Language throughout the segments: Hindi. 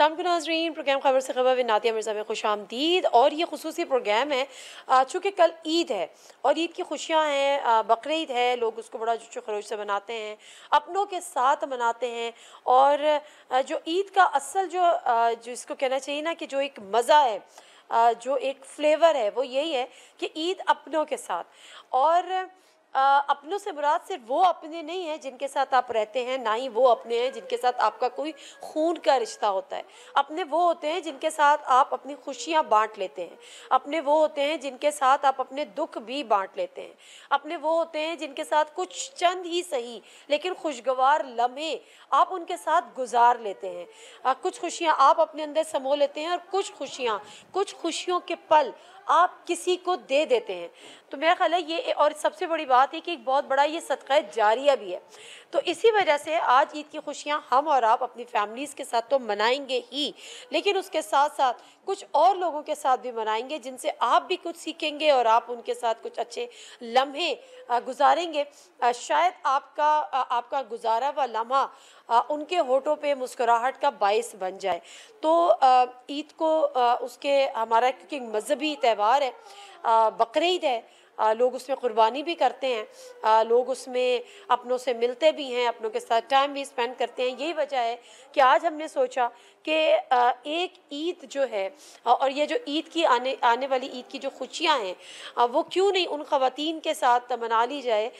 अस्सलाम नाज़रीन, प्रोग्राम खबर से खबर नातिया मिर्ज़ा में खुश आमदीद। और ये खुसूसी प्रोग्राम है चूँकि कल ईद है और ईद की खुशियाँ हैं, बकरीद है, लोग उसको बड़ा जोश खरोश से मनाते हैं, अपनों के साथ मनाते हैं। और जो ईद का असल जो इसको कहना चाहिए ना कि जो एक मज़ा है, जो एक फ्लेवर है, वो यही है कि ईद अपनों के साथ। और अपनों से मुराद सिर्फ वो अपने नहीं हैं जिनके साथ आप रहते हैं, ना ही वो अपने हैं जिनके साथ आपका कोई खून का रिश्ता होता है। अपने वो होते हैं जिनके साथ आप अपनी खुशियाँ बांट लेते हैं। अपने वो होते हैं जिनके साथ आप अपने दुख भी बांट लेते हैं। अपने वो होते हैं जिनके साथ कुछ चंद ही सही लेकिन खुशगवार लम्हे आप उनके साथ गुजार लेते हैं। कुछ खुशियाँ आप अपने अंदर समो लेते हैं और कुछ खुशियों के पल आप किसी को दे देते हैं। तो मेरा ख्याल है ये, और सबसे बड़ी बात है कि एक बहुत बड़ा ये सदका जारिया भी है। तो इसी वजह से आज ईद की खुशियाँ हम और आप अपनी फैमिलीज़ के साथ तो मनाएंगे ही, लेकिन उसके साथ साथ कुछ और लोगों के साथ भी मनाएंगे जिनसे आप भी कुछ सीखेंगे और आप उनके साथ कुछ अच्छे लम्हे गुजारेंगे। शायद आपका गुजारा हुआ लम्हा उनके होठों पे मुस्कुराहट का बायस बन जाए। तो ईद को उसके हमारा क्योंकि मजहबी त्यौहार है, बकरीद है, लोग उसमें कुर्बानी भी करते हैं, लोग उसमें अपनों से मिलते भी हैं, अपनों के साथ टाइम भी स्पेंड करते हैं। यही वजह है कि आज हमने सोचा कि एक ईद जो है और ये जो ईद की आने वाली ईद की जो खुशियाँ हैं वो क्यों नहीं उन ख़वातीन के साथ मना ली जाए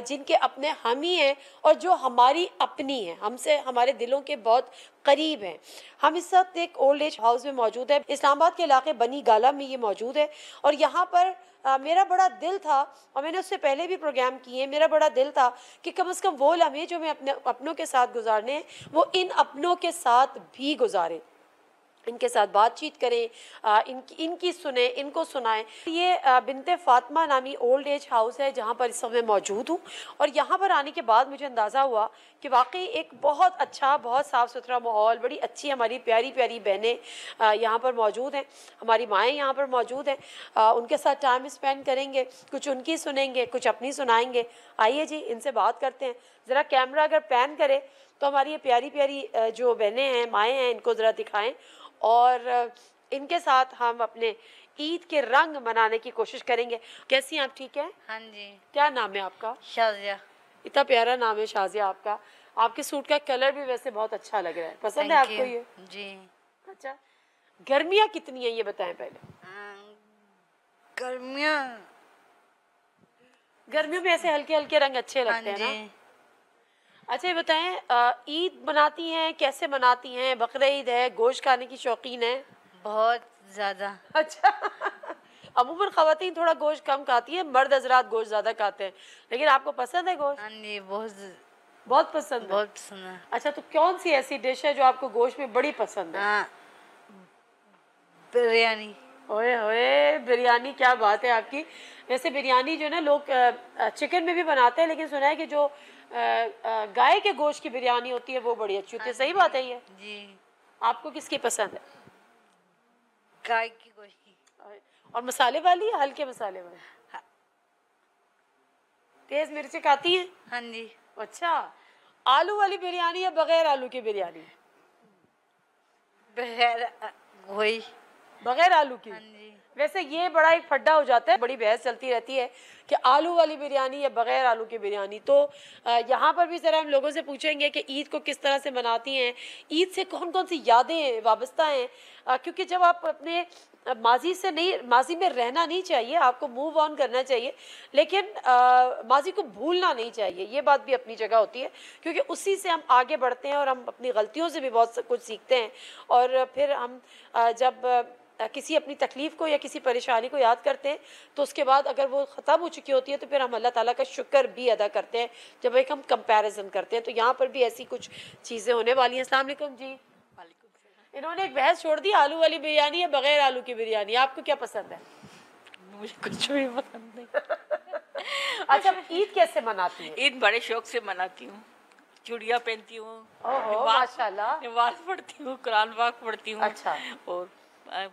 जिनके अपने हम ही हैं और जो हमारी अपनी हैं, हमसे हमारे दिलों के बहुत करीब हैं। हम इस वक्त एक ओल्ड एज हाउस में मौजूद है, इस्लामाबाद के इलाके बनी गाला में ये मौजूद है। और यहाँ पर मेरा बड़ा दिल था, और मैंने उससे पहले भी प्रोग्राम किए, मेरा बड़ा दिल था कि कम से कम वो लम्हे जो मैं अपने अपनों के साथ गुजारने हैं वो इन अपनों के साथ भी गुजारें, इनके साथ बातचीत करें, इनकी सुने, इनको सुनाएं। ये बिनते फातिमा नामी ओल्ड एज हाउस है जहाँ पर इस समय मौजूद हूँ। और यहाँ पर आने के बाद मुझे अंदाज़ा हुआ कि वाकई एक बहुत अच्छा, बहुत साफ़ सुथरा माहौल, बड़ी अच्छी हमारी प्यारी प्यारी बहनें यहाँ पर मौजूद हैं, हमारी माएँ यहाँ पर मौजूद हैं। उनके साथ टाइम स्पेंड करेंगे, कुछ उनकी सुनेंगे, कुछ अपनी सुनाएंगे। आइए जी, इनसे बात करते हैं। ज़रा कैमरा अगर पैन करे तो हमारी ये प्यारी प्यारी जो बहनें हैं, माएँ हैं, इनको ज़रा दिखाएँ और इनके साथ हम अपने ईद के रंग मनाने की कोशिश करेंगे। कैसी हैं आप, ठीक है? हाँ जी। क्या नाम है आपका? शाजिया। इतना प्यारा नाम है शाजिया आपका। आपके सूट का कलर भी वैसे बहुत अच्छा लग रहा है, पसंद है आपको ये? जी। अच्छा, गर्मियाँ कितनी है ये बताएं पहले। गर्मियों में ऐसे हल्के हल्के रंग अच्छे लगते हैं ना। अच्छा ये बताएं, ईद मनाती हैं, कैसे मनाती हैं? बकरीद है, गोश्त खाने की शौकीन है? बहुत ज़्यादा। अच्छा अमूमन ख़वातीन थोड़ा गोश्त कम खाती है, मर्द हजरात गोश्त ज़्यादा खाते हैं, लेकिन आपको पसंद है गोश्त? हाँ जी, बहुत पसंद है। बहुत पसंद है। अच्छा, तो कौन सी ऐसी डिश है जो आपको गोश्त में बड़ी पसंद है? बिरयानी। ओए होए, बिरयानी, क्या बात है आपकी। वैसे बिरयानी जो ना लोग चिकन में भी बनाते हैं, लेकिन सुना है कि जो गाय के गोश्त की बिरयानी होती है वो बड़ी अच्छी होती है। सही बात है ये? जी। आपको किसकी पसंद है? गाय की गोश्त की। और मसाले वाली या हल्के मसाले वाली? हाँ। तेज मिर्ची खाती हैं? हाँ जी। अच्छा, आलू वाली बिरयानी या बगैर आलू की बिरयानी? बगैर वही। बगैर आलू की। हाँ जी। वैसे ये बड़ा एक फड्डा हो जाता है, बड़ी बहस चलती रहती है कि आलू वाली बिरयानी या बगैर आलू की बिरयानी। तो यहाँ पर भी ज़रा हम लोगों से पूछेंगे कि ईद को किस तरह से मनाती हैं, ईद से कौन कौन सी यादें वाबस्ता हैं, क्योंकि जब आप अपने माजी में रहना नहीं चाहिए, आपको मूव ऑन करना चाहिए, लेकिन माजी को भूलना नहीं चाहिए। ये बात भी अपनी जगह होती है, क्योंकि उसी से हम आगे बढ़ते हैं और हम अपनी गलतियों से भी बहुत कुछ सीखते हैं। और फिर हम जब किसी अपनी तकलीफ़ को या किसी परेशानी को याद करते हैं तो उसके बाद अगर वो ख़त्म हो चुकी होती है तो फिर हम अल्लाह ताला का शुक्र भी अदा करते हैं जब एक हम कंपैरिजन करते हैं। तो यहाँ पर भी ऐसी कुछ चीज़ें होने वाली हैं। अस्सलाम वालेकुम जी। इन्होंने एक बहस छोड़ दी, आलू वाली बिरयानी या बगैर आलू की बिरयानी, आपको क्या पसंद है? मुझे कुछ भी पसंद नहीं। अच्छा, ईद कैसे मनाती है? ईद बड़े शौक से मनाती हूँ, चूड़ियाँ पहनती हूँ, माशाल्लाह, नमाज पढ़ती हूँ, कुरान पाक पढ़ती हूँ। अच्छा। और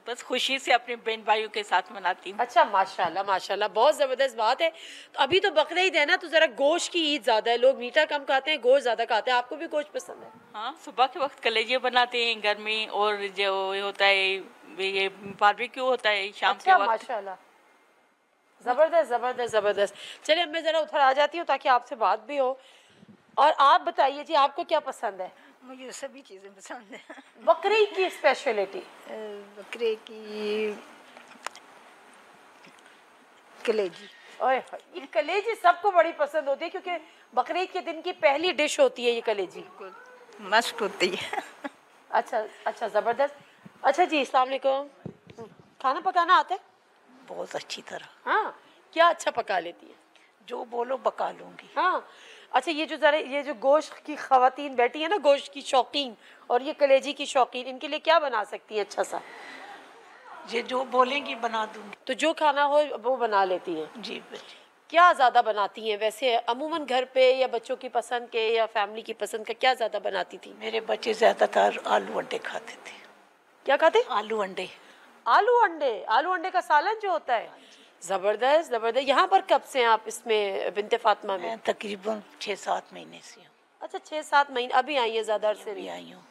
बस खुशी से अपने बहन भाइयों के साथ मनाती हूँ। अच्छा, माशाल्लाह माशाल्लाह, बहुत ज़बरदस्त बात है। तो अभी तो बकरीद है ना, तो ज़रा गोश्त की ईद ज़्यादा है, लोग मीठा कम खाते हैं, गोश्त ज़्यादा खाते हैं। आपको भी गोश्त पसंद है? हाँ, सुबह के वक्त कलेजे बनाते हैं घर में, और जो ये होता है ये बारबेक्यू होता है शाम के अच्छा, वक्त। माशाल्लाह, ज़बरदस्त ज़बरदस्त ज़बरदस्त। चलिए, अब मैं ज़रा उधर आ जाती हूँ ताकि आपसे बात भी हो। और आप बताइए जी, आपको क्या पसंद है? मुझे सभी चीज़ें पसंद हैं। बकरीद की स्पेशलिटी? बकरे की कलेजी। ओए होए, ये कलेजी सबको बड़ी पसंद होती है, क्योंकि बकरीद के दिन की पहली डिश होती है ये कलेजी। बिल्कुल मस्त होती है। अच्छा अच्छा, ज़बरदस्त। अच्छा जी, अस्सलाम वालेकुम। खाना पकाना आता है? बहुत अच्छी तरह, हाँ, क्या अच्छा पका लेती है? जो बोलो पका लूंगी। हाँ। अच्छा, ये जो गोश्त की खवातीन बैठी है ना, गोश्त की शौकीन, और ये कलेजी की शौकीन, इनके लिए क्या बना सकती है अच्छा सा? ये जो बोलेंगी बना दूंगी। तो जो खाना हो वो बना लेती हैं। जी बच्चे। क्या ज़्यादा बनाती हैं वैसे, अमूमन घर पे, या बच्चों की पसंद के, या फैमिली की पसंद का क्या ज़्यादा बनाती थी? मेरे बच्चे ज्यादातर आलू अंडे खाते थे। क्या खाते? आलू अंडे। आलू अंडे। आलू अंडे का सालन जो होता है, ज़बरदस्त ज़बरदस्त। यहाँ पर कब से हैं आप इसमें बिनते फातिमा में? मैं तकरीबन 6-7 महीने से हूँ। अच्छा, 6-7 महीने। अभी आई है, ज़्यादा अरसे अभी नहीं? आई हूँ।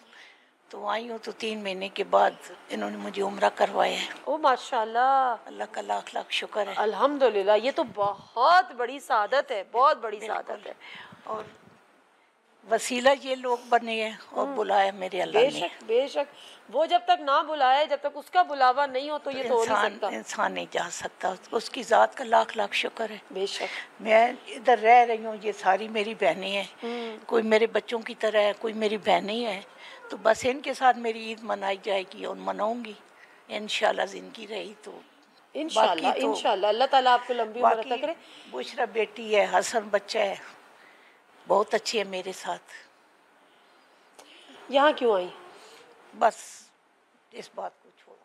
तो आई हूँ तो 3 महीने के बाद इन्होंने मुझे उम्रा करवाया है। ओ माशाल्लाह, अल्लाह का लाख लाख शुक्र है। अल्हम्दुलिल्लाह। ये तो बहुत बड़ी सादत है, बहुत बड़ी सादत है। और वसीला ये लोग बने हैं और बुलाया मेरे अल्लाह ने। बेशक बेशक, वो जब तक ना बुलाए, जब तक उसका बुलावा नहीं हो, तो ये तो हो नहीं इंसान सकता। इंसान नहीं जा सकता, उसकी ज़ात का लाख लाख शुक्र है। बेशक। मैं इधर रह रही हूँ, ये सारी मेरी बहनें हैं, कोई मेरे बच्चों की तरह है, कोई मेरी बहनें ही है। तो बस इनके साथ मेरी ईद मनाई जाएगी और मनाऊंगी इंशाल्लाह, जिंदगी रही तो। इंशाल्लाह बाकी तो इंशाल्लाह, अल्लाह ताला आपको लंबी उम्र अता बाकी करे। बुशरा बेटी है, हसन बच्चा है, बहुत अच्छी है मेरे साथ। यहाँ क्यों आई? बस इस बात को छोड़ो,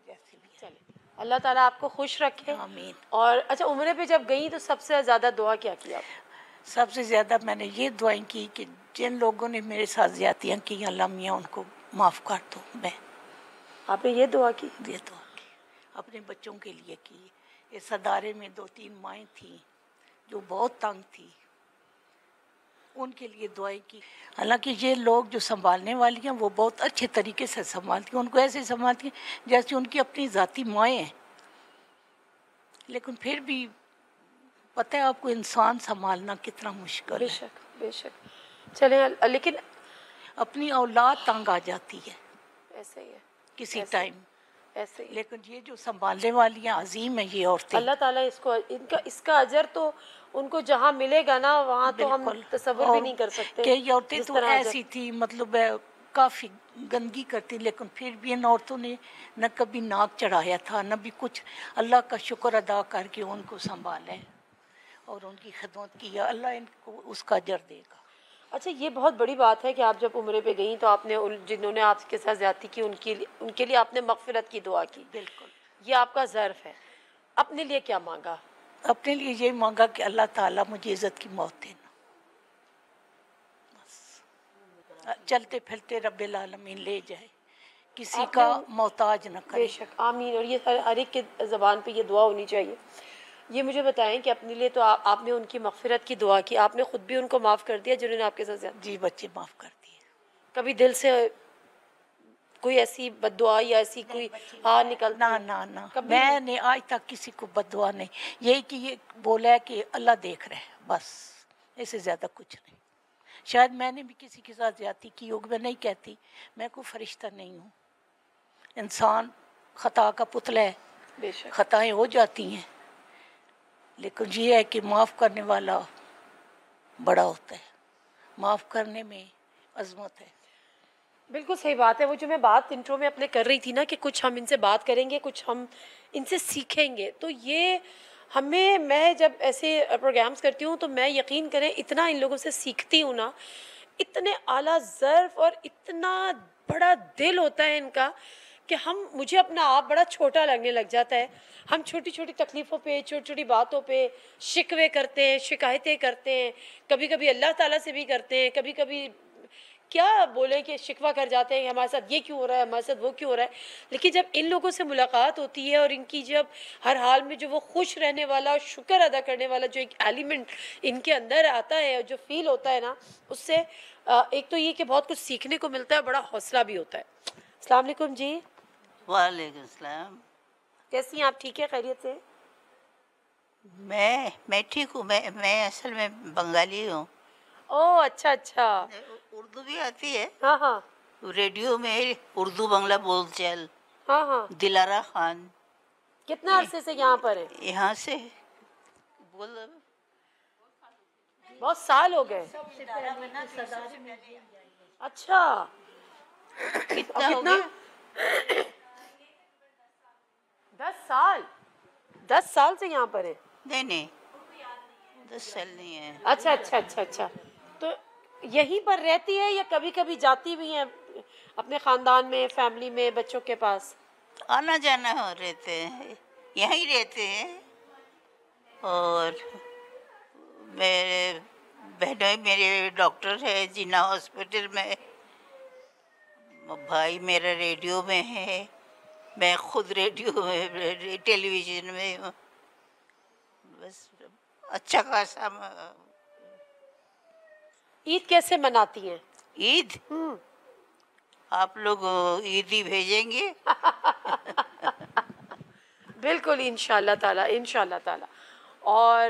जैसे भी है। चले, अल्लाह ताला आपको खुश रखे। आमीन। और अच्छा, उम्रे पे जब गई तो सबसे ज़्यादा दुआ क्या किया? सबसे ज़्यादा मैंने ये दुआएं की कि जिन लोगों ने मेरे साथ ज़्यादतियाँ की, अल्लाह मियाँ उनको माफ़ कर दो। मैं आपने ये दुआ की? ये दुआ की, अपने बच्चों के लिए की। इस अदारे में 2-3 माएँ थीं जो बहुत तंग थी, उनके लिए दुआएं की। हालांकि ये लोग जो संभालने वाली हैं वो बहुत अच्छे तरीके से संभालती हैं, उनको ऐसे संभालती हैं जैसे उनकी अपनी ज़ाती माएँ हैं। लेकिन फिर भी पता है आपको, इंसान संभालना कितना मुश्किल है। बेशक बेशक। चले, लेकिन अपनी औलाद तंग आ जाती है ऐसे ही है, किसी ऐसे- टाइम, ऐसे ही। लेकिन ये जो संभालने वाली हैं अजीम है ये औरतें। अल्लाह ताला इसका अजर तो उनको जहाँ मिलेगा ना, वहाँ तो हम बिल्कुल। तसव्वुर भी और नहीं कर सकते। कि ये औरतें जिस तो तरह अजर- ऐसी थी, मतलब काफ़ी गंदगी करती, लेकिन फिर भी इन औरतों ने न कभी नाक चढ़ाया था, न भी कुछ। अल्लाह का शुक्र अदा करके उनको संभाला है और उनकी खिदमत की है। अल्लाह इनको उसका अजर देगा। अच्छा, ये बहुत बड़ी बात है कि आप जब उम्रे पे गई तो आपने जिन्होंने आपके साथ ज्यादती की उनके लिए आपने मगफिरत की दुआ की। बिल्कुल। ये आपका ज़र्फ है। अपने लिए क्या मांगा? अपने लिए ये मांगा कि अल्लाह ताला मुझे इज़्ज़त की मौत देना, बस। चलते फिरते रब्बिल आलमीन ले जाए, किसी आपने का मोहताज न करे। बेशक, आमीन। और ये हर एक के ज़बान पे ये दुआ होनी चाहिए। ये मुझे बताएं कि अपने लिए तो आपने उनकी मगफिरत की दुआ की, आपने खुद भी उनको माफ़ कर दिया जिन्होंने आपके साथ ज्यादती? जी बच्चे माफ़ कर दिए। कभी दिल से कोई ऐसी बद्दुआ या ऐसी कोई हाँ निकलती ना है? ना ना, कभी मैंने आज तक किसी को बद्दुआ नहीं, यही कि ये बोला है कि अल्लाह देख रहे है, बस। इससे ज़्यादा कुछ नहीं। शायद मैंने भी किसी के साथ ज्यादती की होगी, मैं नहीं कहती, मैं कोई फरिश्ता नहीं हूँ। इंसान खता का पुतला है, बेशक। खताएं हो जाती हैं, लेकिन ये है कि माफ़ करने वाला बड़ा होता है, माफ़ करने में अजमत है। बिल्कुल सही बात है। वो जो मैं बात इंट्रो में अपने कर रही थी ना, कि कुछ हम इनसे बात करेंगे, कुछ हम इनसे सीखेंगे, तो ये हमें, मैं जब ऐसे प्रोग्राम्स करती हूँ तो मैं, यकीन करें, इतना इन लोगों से सीखती हूँ ना, इतने आला ज़र्फ और इतना बड़ा दिल होता है इनका कि मुझे अपना आप बड़ा छोटा लगने लग जाता है। हम छोटी छोटी तकलीफ़ों पे, छोटी छोटी बातों पे शिकवे करते हैं, शिकायतें करते हैं, कभी कभी अल्लाह ताला से भी करते हैं, कभी कभी क्या बोले कि शिकवा कर जाते हैं कि हमारे साथ ये क्यों हो रहा है, हमारे साथ वो क्यों हो रहा है। लेकिन जब इन लोगों से मुलाकात होती है और इनकी जब हर हाल में जो वो खुश रहने वाला और शुक्र अदा करने वाला जो एक एलिमेंट इनके अंदर आता है और जो फील होता है ना, उससे एक तो ये कि बहुत कुछ सीखने को मिलता है, बड़ा हौसला भी होता है। अस्सलाम वालेकुम जी, वालेकुम सलाम। कैसी हैं आप? ठीक है, खैरियत से? मैं ठीक हूँ। मैं असल में बंगाली हूँ। ओह अच्छा अच्छा। उर्दू भी आती है। हाँ हाँ रेडियो में उर्दू बंगला बोलचाल। हाँ हाँ। दिलारा खान कितना अरसे से यहाँ पर है? यहाँ से बोल। बहुत साल हो गए। अच्छा, कितना हो कितना? गया? 10 साल? 10 साल से यहाँ पर है? नहीं 10 साल नहीं है। अच्छा अच्छा अच्छा अच्छा। तो यहीं पर रहती है या कभी कभी जाती भी हैं अपने खानदान में, फैमिली में, बच्चों के पास? आना जाना हो रहते हैं, यहीं रहते हैं। और मेरे बहनों मेरे डॉक्टर है जिन्ना हॉस्पिटल में। भाई मेरा रेडियो में है। मैं खुद रेडियो में, टेलीविज़न में हूँ। बस अच्छा खासा। ईद कैसे मनाती हैं? ईद आप लोग ईदी भेजेंगे? बिल्कुल, इंशाल्लाह ताला, इंशाल्लाह ताला। और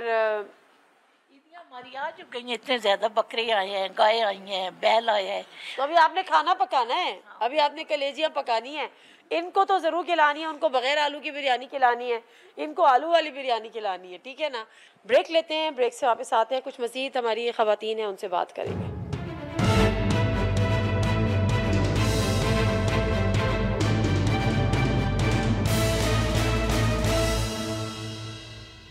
ईदियाँ हमारी आ चुकी हैं, इतने ज़्यादा बकरे आए हैं, गाय आई हैं, बैल आए हैं। तो अभी आपने खाना पकाना है, अभी आपने कलेजियाँ पकानी है। इनको तो ज़रूर खिलानी है, उनको बगैर आलू की बिरयानी खिलानी है, इनको आलू वाली बिरयानी खिलानी है, ठीक है ना। ब्रेक लेते हैं, ब्रेक से वापस आते हैं, कुछ मज़ीद हमारी ख़वातीन हैं उनसे बात करेंगे।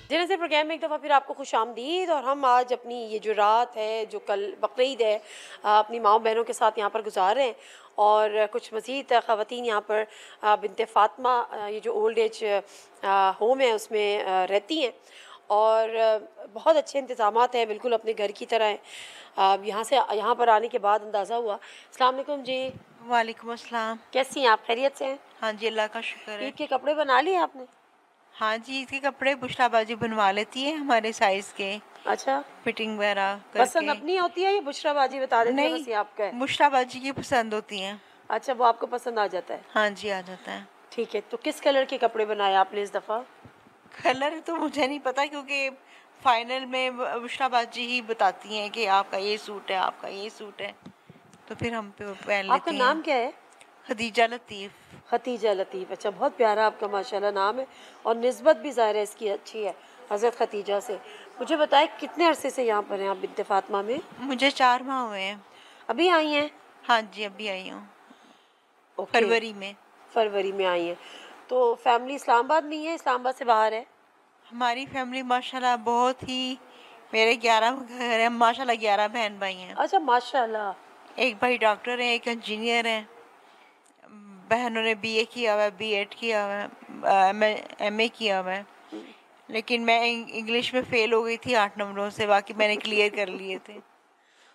जिन्हें से प्रोग्राम में एक दफ़ा फिर आपको खुश आमदीद। और हम आज अपनी ये जो रात है, जो कल बकरीद है, अपनी माओ बहनों के साथ यहाँ पर गुजार रहे हैं। और कुछ मज़ीद ख़वातीन यहाँ पर बिनते फ़ातिमा, ये जो ओल्ड एज होम है उसमें रहती हैं। और बहुत अच्छे इंतज़ामात हैं, बिल्कुल अपने घर की तरह हैं। यहाँ पर आने के बाद अंदाज़ा हुआ। अस्सलाम वालेकुम जी। वालेकुम अस्सलाम। कैसी हैं आप? खैरियत से हैं? हाँ जी, अल्लाह का शुक्र है। ईद के कपड़े बना लिए आपने? हाँ जी, इसके कपड़े बुशराबाजी बनवा लेती है हमारे साइज के, अच्छा, फिटिंग वगैरह पसंद करके। अपनी होती है या बुशराबाजी बता देती है? नहीं, बस ये आपका है? बुशराबाजी की पसंद होती हैं। अच्छा, वो आपको पसंद आ जाता है। हाँ जी, आ जाता है। ठीक है, तो किस कलर के कपड़े बनाए आपने इस दफ़ा? कलर तो मुझे नहीं पता, क्योंकि फाइनल में बुशराबाजी ही बताती हैं कि आपका ये सूट है, आपका ये सूट है, तो फिर हम पे पहन आपका लेती नाम हैं। क्या है? खदीजा लतीफ़। खतीजा लतीफ़। अच्छा, बहुत प्यारा आपका माशाल्लाह नाम है और निस्बत भी ज़ाहिर है इसकी अच्छी है हज़रत खतीजा से। मुझे बताएं कितने अरसे से यहाँ पर हैं आप बिन्ते फ़ातिमा में? मुझे 4 माह हुए हैं। अभी आई हैं? हाँ जी, अभी आई हूँ ओके, फरवरी में। फरवरी में आई हैं। तो फैमिली इस्लामाबाद में ही है, इस्लामाबाद से बाहर है? हमारी फैमिली माशाल्लाह बहुत ही, मेरे 11 घर हैं माशाल्लाह, 11 बहन भाई हैं। अच्छा माशाल्लाह। एक भाई डॉक्टर है, एक इंजीनियर है, बहनों ने बीए किया हुआ है, बीएड किया हुआ है, एमए किया हुआ है। लेकिन मैं इंग्लिश में फेल हो गई थी 8 नंबरों से, बाकी मैंने क्लियर कर लिए थे।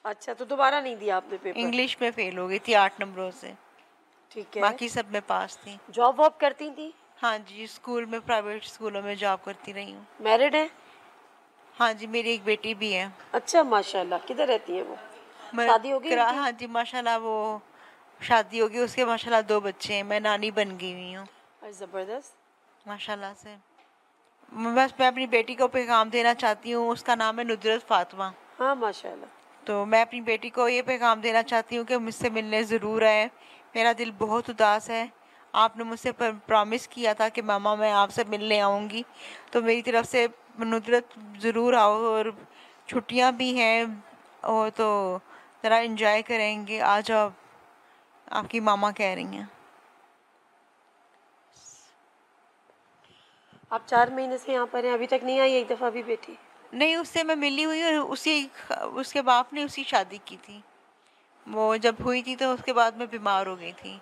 अच्छा, तो दोबारा नहीं दिया आपने पेपर? इंग्लिश में फेल हो गई थी 8 नंबरों से, ठीक है। बाकी सब में पास थी। जॉब वॉब करती थी? हाँ जी, स्कूल में, प्राइवेट स्कूलों में जॉब करती रही हूँ। मैरिड है? हाँ जी, मेरी एक बेटी भी है। अच्छा माशाल्लाह। किधर रहती है वो? शादी हो गई उनकी? हाँ जी, माशाल्लाह वो शादी होगी, उसके माशाल्लाह 2 बच्चे हैं। मैं नानी बन गई हुई हूँ ज़बरदस्त माशाल्लाह से। बस मैं अपनी बेटी को पैगाम देना चाहती हूँ, उसका नाम है नुदरत फातिमा। हाँ माशाल्लाह। तो मैं अपनी बेटी को ये पैगाम देना चाहती हूँ कि मुझसे मिलने ज़रूर आए। मेरा दिल बहुत उदास है। आपने मुझसे प्रॉमिस किया था कि मामा मैं आपसे मिलने आऊँगी, तो मेरी तरफ से नुदरत ज़रूर आओ। और छुट्टियाँ भी हैं और तो ज़रा एंजॉय करेंगे। आ जाओ, आपकी मामा कह रही हैं। आप 4 महीने से यहाँ पर हैं, अभी तक नहीं आई एक दफ़ा भी बेटी? नहीं, उससे मैं मिली हुई और उसके बाप ने उसी शादी की थी। वो जब हुई थी तो उसके बाद मैं बीमार हो गई थी,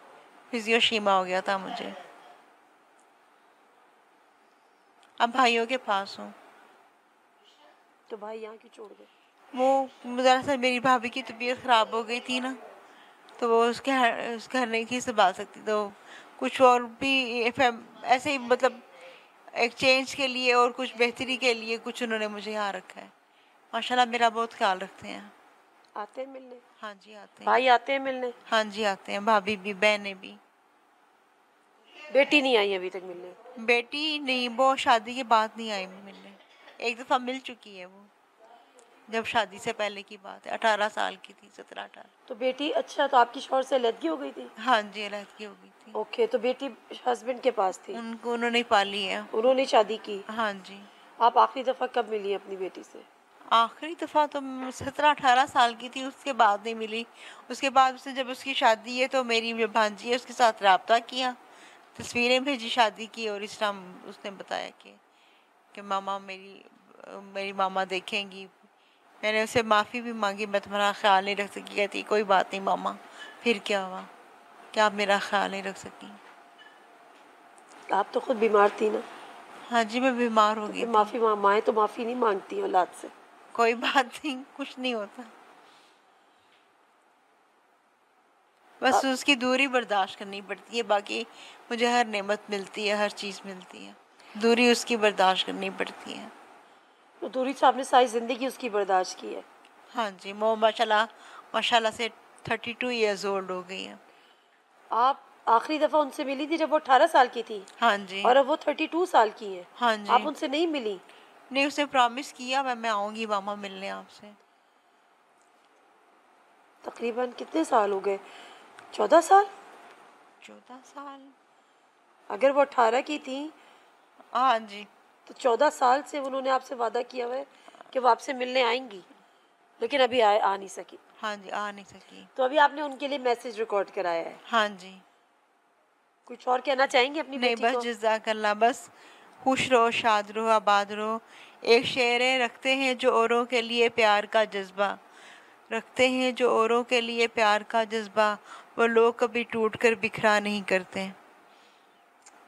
फिजियोशीमा हो गया था मुझे। अब भाइयों के पास हूँ। तो भाई यहाँ क्यों छोड़ गए? वो दरअसल मेरी भाभी की तबीयत ख़राब हो गई थी ना, तो वो उसके घर नहीं संभाल सकती, तो कुछ और भी ऐसे ही मतलब एक्सचेंज के लिए और कुछ बेहतरी के लिए कुछ उन्होंने मुझे यहाँ रखा है। माशाल्लाह मेरा बहुत ख्याल रखते हैं। आते हैं मिलने? हाँ जी आते हैं। भाई आते हैं मिलने? हाँ जी आते हैं, भाभी भी, बहनें भी। बेटी नहीं आई अभी तक मिलने? बेटी नहीं, वो शादी के बाद नहीं आई मिलने। एक दफ़ा मिल चुकी है वो, जब शादी से पहले की बात है, 18 साल की थी, 17-18। तो बेटी, अच्छा, तो आपकी शौहर से अलहदगी हो गई थी? हाँ जी अलहदगी हो गई थी। ओके, तो बेटी हस्बैंड के पास थी? उन्होंने पाली है। उन्होंने शादी की? हाँ जी। आप आखिरी दफ़ा कब मिली अपनी बेटी से? आखिरी दफ़ा तो 17-18 साल की थी, उसके बाद नहीं मिली। उसके बाद उसने, जब उसकी शादी है तो मेरी जो भांजी है उसके साथ रब्ता किया, तस्वीरें भेजी शादी की, और इस टाइम उसने बताया कि मामा मेरी मामा देखेंगी। मैंने उससे माफ़ी भी मांगी, मैं तुम्हारा ख्याल नहीं रख सकी। कहती कोई बात नहीं मामा, फिर क्या हुआ, क्या आप मेरा ख्याल नहीं रख सकी? आप तो खुद बीमार थी ना? हाँ जी मैं बीमार हो गई। माफ़ी माएँ तो माफ़ी नहीं मांगती औलाद से? कोई बात नहीं, कुछ नहीं होता, बस उसकी दूरी बर्दाश्त करनी पड़ती है। बाकी मुझे हर नेमत मिलती है, हर चीज़ मिलती है, दूरी उसकी बर्दाश्त करनी पड़ती है। तो दूरी से आपने सारी ज़िंदगी उसकी बर्दाश्त की है? हाँ जी, वो माशाल्लाह से 32 इयर्स ओल्ड हो गई है। आप आखिरी दफ़ा उनसे मिली थी जब वो 18 साल की थी? हाँ जी। और अब वो 32 साल की है? हाँ जी। आप उनसे नहीं मिली? नहीं, उसने प्रॉमिस किया मैं आऊँगी मामा मिलने आपसे। तकरीबन कितने साल हो गए? 14 साल? 14 साल। अगर वो 18 की थी हाँ जी, तो 14 साल से उन्होंने आपसे वादा किया हुआ है कि वो आपसे मिलने आएंगी, लेकिन अभी आ नहीं सकी। हाँ जी, आ नहीं सकी। तो अभी आपने उनके लिए मैसेज रिकॉर्ड कराया है? हाँ जी। कुछ और कहना चाहेंगे अपनी नहीं, बेटी बस को? जज़ाकल्लाह, बस खुश रहो, शाद रहो, आबाद रहो। एक शेर है, रखते हैं जो औरों के लिए प्यार का जज्बा, रखते हैं जो औरों के लिए प्यार का जज्बा, वो लोग कभी टूट कर बिखरा नहीं करते।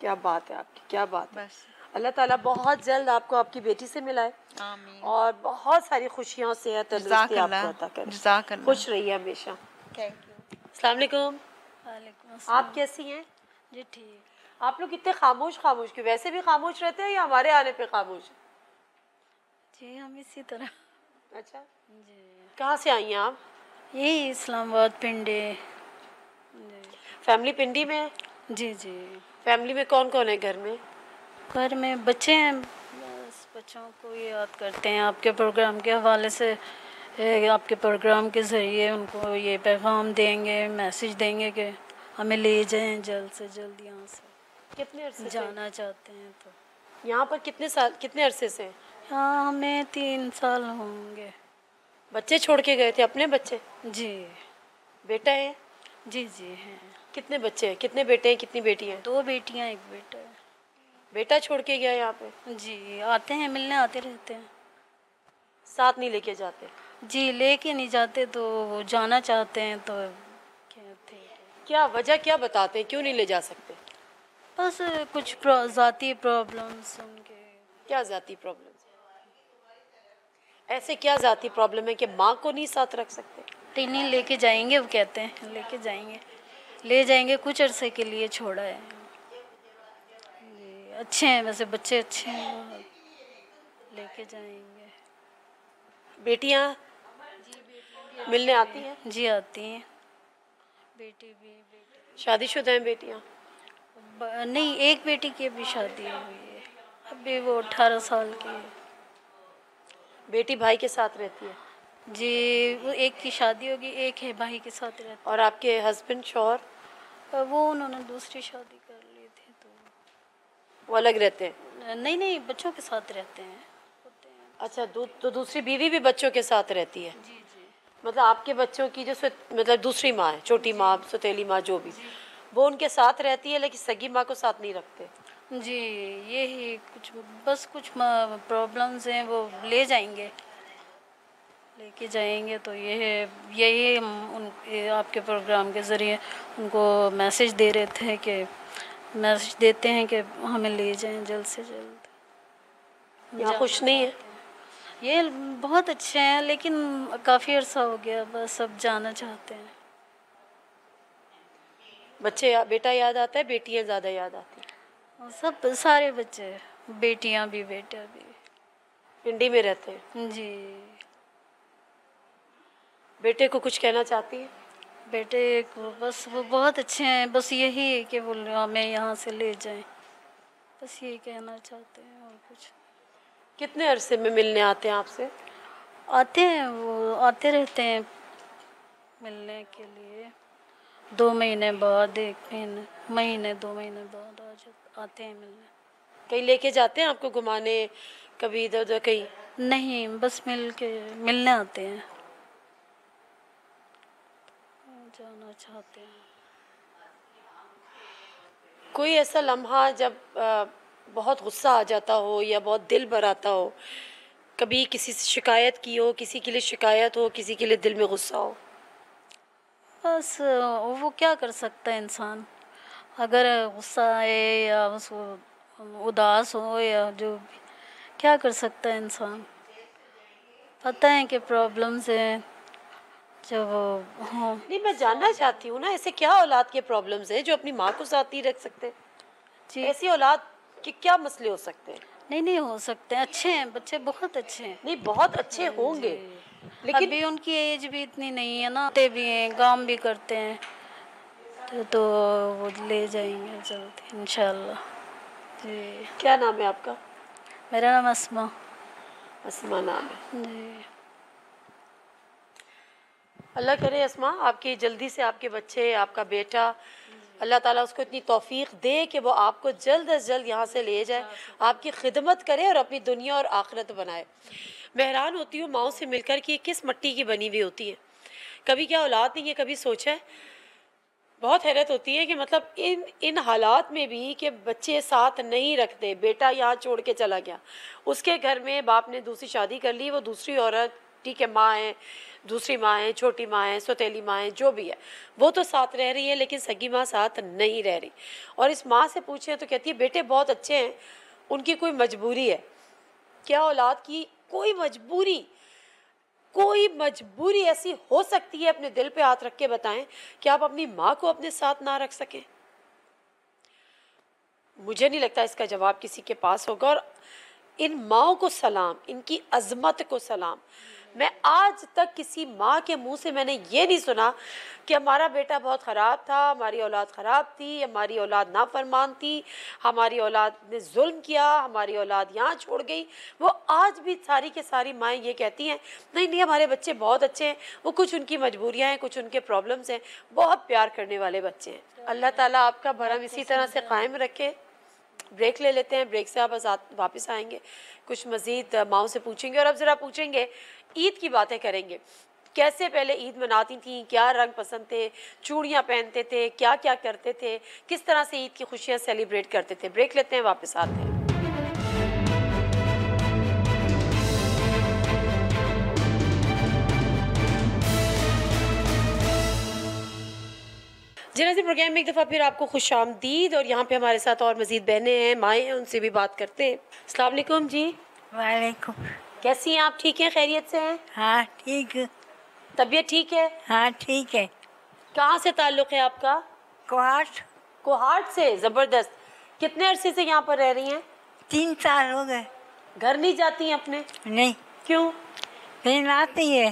क्या बात है आपकी, क्या बात है। बस अल्लाह ताला बहुत जल्द आपको आपकी बेटी से मिलाए आमीन। और बहुत सारी खुशियाँ, सेहत, तंदुरुस्ती आपको अता करे। जज़ाकल्लाह। खुश रहिए हमेशा। Thank you. अस्सलाम वालेकुम। वालेकुम आप कैसी हैं? जी ठीक। आप लोग कितने खामोश क्यों? वैसे भी खामोश रहते हैं या हमारे आने पे खामोश हैं? जी हम इसी तरह। अच्छा, जी कहाँ से आई हैं आप? यही इस्लामाबाद पिंडी। फैमिली पिंडी में है? जी जी। फैमिली में कौन कौन है घर में? घर में बच्चे हैं, बस बच्चों को याद करते हैं आपके प्रोग्राम के हवाले से। आपके प्रोग्राम के ज़रिए उनको ये पैगाम देंगे, मैसेज देंगे कि हमें ले जाएं जल्द से जल्द यहाँ से। कितने अरसे से? जाना चाहते हैं तो। यहाँ पर कितने अरसे से? हाँ हमें 3 साल होंगे। बच्चे छोड़ के गए थे? अपने बच्चे? जी बेटा है? जी जी हैं। कितने बच्चे हैं? कितने बेटे हैं, कितनी बेटी हैं? 2 बेटियाँ 1 बेटा है। बेटा छोड़ के गया यहाँ पे? जी आते हैं, मिलने आते रहते हैं। साथ नहीं लेके जाते? जी लेके नहीं जाते, तो वो जाना चाहते हैं तो कहते हैं। क्या वजह, क्या बताते हैं क्यों नहीं ले जा सकते? बस कुछ ज़ाती प्रॉब्लम्स उनके। क्या ज़ाती प्रॉब्लम? ऐसे क्या ज़ाती प्रॉब्लम है कि माँ को नहीं साथ रख सकते? नहीं लेके जाएंगे, वो कहते हैं लेके जाएंगे, ले जाएंगे, कुछ अरसे के लिए छोड़ा है। जी अच्छे हैं, वैसे बच्चे अच्छे हैं, लेके जाएंगे। बेटियाँ मिलने आती हैं? जी आती हैं, बेटी भी। बेटी शादीशुदा हैं बेटियाँ? नहीं, एक बेटी की अभी शादी हुई है, अभी वो 18 साल की है। बेटी भाई के साथ रहती है? जी वो एक की शादी होगी, एक है भाई के साथ रहती और आपके हस्बैंड, शौहर? है। वो उन्होंने दूसरी शादी कर ली थी, तो वो अलग रहते हैं? नहीं बच्चों के साथ रहते हैं, होते हैं। अच्छा, तो दूसरी बीवी भी बच्चों के साथ रहती है? जी जी। मतलब आपके बच्चों की जो मतलब दूसरी माँ है, छोटी माँ, सौतेली माँ, जो भी, वो उनके साथ रहती है, लेकिन सगी माँ को साथ नहीं रखते? जी यही कुछ, बस कुछ प्रॉब्लम्स हैं, वो ले जाएंगे, लेके जाएंगे। तो यही हम आपके प्रोग्राम के ज़रिए उनको मैसेज दे रहे थे कि मैसेज देते हैं कि हमें ले जाएं जल्द से जल्द। यहाँ खुश नहीं है? ये बहुत अच्छे हैं, लेकिन काफ़ी अर्सा हो गया, बस अब जाना चाहते हैं। बच्चे बेटा याद आता है, बेटियां ज़्यादा याद आती हैं? और सब सारे बच्चे, बेटियां भी बेटा भी। पिंडी में रहते हैं। जी। बेटे को कुछ कहना चाहती है? बेटे को बस वो बहुत अच्छे हैं, बस यही है कि वो हमें यहाँ से ले जाएं, बस यही कहना चाहते हैं और कुछ। कितने अरसे में मिलने आते हैं आपसे? आते हैं, वो आते रहते हैं मिलने के लिए, 2 महीने बाद, 1 महीने 2 महीने बाद आते हैं मिलने। कहीं लेके जाते हैं आपको घुमाने, कभी इधर उधर कहीं? नहीं, बस मिलने आते हैं, जाना चाहते हैं। कोई ऐसा लम्हा जब बहुत गुस्सा आ जाता हो या बहुत दिल भर आता हो, कभी किसी से शिकायत की हो, किसी के लिए शिकायत हो, किसी के लिए दिल में गुस्सा हो? बस वो क्या कर सकता है इंसान, अगर गुस्सा आए या उसको उदास हो या जो भी, क्या कर सकता है इंसान। पता है कि प्रॉब्लम्स हैं जब हाँ। नहीं, मैं जानना चाहती हूँ ना, ऐसे क्या औलाद के प्रॉब्लम्स हैं जो अपनी माँ को साथ नहीं रख सकते? जी। ऐसी औलाद के क्या मसले हो सकते हैं? नहीं हो सकते, अच्छे हैं बच्चे, बहुत अच्छे हैं। नहीं, बहुत अच्छे होंगे, लेकिन अभी उनकी एज भी इतनी नहीं है ना, आते भी हैं, काम भी करते हैं, तो वो ले जाएंगे जल्दी इंशाल्लाह। जी। क्या नाम है आपका? मेरा नाम अस्मा। अस्मा नाम है। जी। अल्लाह करे अस्मा आपकी जल्दी से आपके बच्चे, आपका बेटा, अल्लाह ताला उसको इतनी तौफीक दे कि वो आपको जल्द अज जल्द यहाँ से ले जाए, आपकी खिदमत करे और अपनी दुनिया और आखिरत बनाए। मैं हैरान होती हूँ माओ से मिलकर कि किस मिट्टी की बनी हुई होती है। कभी क्या औलाद नहीं है, कभी सोचा है? बहुत हैरत होती है कि मतलब इन हालात में भी कि बच्चे साथ नहीं रखते। बेटा यहाँ छोड़ के चला गया, उसके घर में बाप ने दूसरी शादी कर ली, वो दूसरी औरत, ठीक है, माँ है, दूसरी माँ है, छोटी माँ है, सौतेली माँ है, जो भी है, वो तो साथ रह रही है, लेकिन सगी माँ साथ नहीं रह रही। और इस माँ से पूछें तो कहती है बेटे बहुत अच्छे हैं, उनकी कोई मजबूरी है। क्या औलाद की कोई मजबूरी ऐसी हो सकती है? अपने दिल पे हाथ रख के बताएं कि आप अपनी माँ को अपने साथ ना रख सकें। मुझे नहीं लगता इसका जवाब किसी के पास होगा। और इन माँओं को सलाम, इनकी अजमत को सलाम। मैं आज तक किसी माँ के मुंह से मैंने ये नहीं सुना कि हमारा बेटा बहुत ख़राब था, हमारी औलाद ख़राब थी, हमारी औलाद नाफरमान थी, हमारी औलाद ने जुल्म किया, हमारी औलाद यहाँ छोड़ गई। वो आज भी सारी के सारी माएँ ये कहती हैं नहीं हमारे बच्चे बहुत अच्छे हैं, वो कुछ उनकी मजबूरियाँ हैं, कुछ उनके प्रॉब्लम्स हैं, बहुत प्यार करने वाले बच्चे हैं। अल्लाह ताला आपका भरम इसी तरह से कायम रखे। ब्रेक ले लेते हैं, ब्रेक से आप वापस आएंगे, कुछ मज़ीद माओं से पूछेंगे और अब ज़रा पूछेंगे, ईद की बातें करेंगे। कैसे पहले ईद मनाती थी, क्या रंग पसंद थे, चूड़ियाँ पहनते थे, क्या क्या करते थे, किस तरह से ईद की खुशियाँ सेलिब्रेट करते थे। ब्रेक लेते हैं, वापस आते हैं। जनाजी प्रोग्राम में एक दफ़ा फिर आपको खुश आमदीद। और यहाँ पे हमारे साथ और मज़ीद बहनें हैं, माएँ हैं, उनसे भी बात करते हैं। अस्सलाम वालेकुम जी। वालेकुम। कैसी हैं आप? ठीक हैं, खैरियत से हैं? हाँ ठीक। तबीयत ठीक है? हाँ ठीक है। कहाँ से ताल्लुक़ है आपका? कोहाट। कोहाट से? ज़बरदस्त। कितने अरसे से यहाँ पर रह रही हैं? 3 साल हो गए। घर नहीं जाती हैं अपने? नहीं। क्यों? बहन आती है।